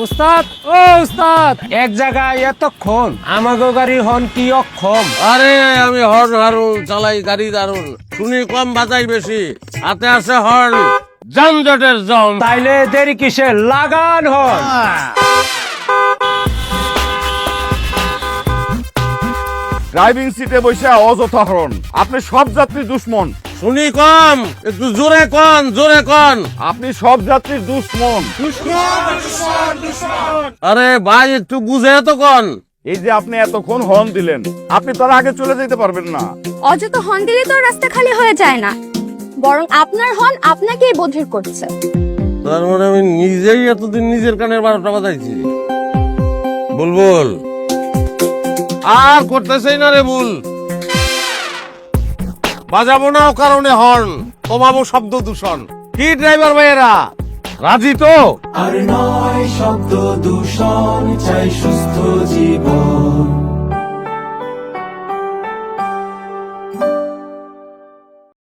উস্তাদ ও উস্তাদ, এক জায়গায় এতক্ষণ আমাগো গাড়ি হন কি অক্ষম। আরে আমি হর্ন হারুন চালাই গাড়ি দারুন, শুনি কম বাজাই বেশি, হাতে আছে হর্ন, যানজটের জম। তাইলে দেরি কিসে, লাগান হন। ড্রাইভিং সিটে বসে অযথা হরণ, আপনি সব যাত্রী দুশ্মন। শুনি কম, একটু জোরে কন, জোরে কন। আপনি সব যাত্রীর দুশ্মন। আরে ভাই একটু বুঝে তো কন। এই যে আপনি এতক্ষণ হর্ন দিলেন, আপনি তার আগে চলে যেতে পারবেন না। অযথা হর্ন দিলে তো রাস্তা খালি হয়ে যায় না, বরং আপনার হর্ন আপনাকেই বধির করছে। তার মানে আমি নিজেই এতদিন নিজের কানের 12টা বাজাইছি। বুলবুল আর করতেছেই না রে ভুল, বাজাবো না ও কারণে হর্ন, কমাবো শব্দ দূষণ। কি ড্রাইভার ভাইয়েরা রাজি তো? আর নয় শব্দ দূষণ, চাই সুস্থ জীবন।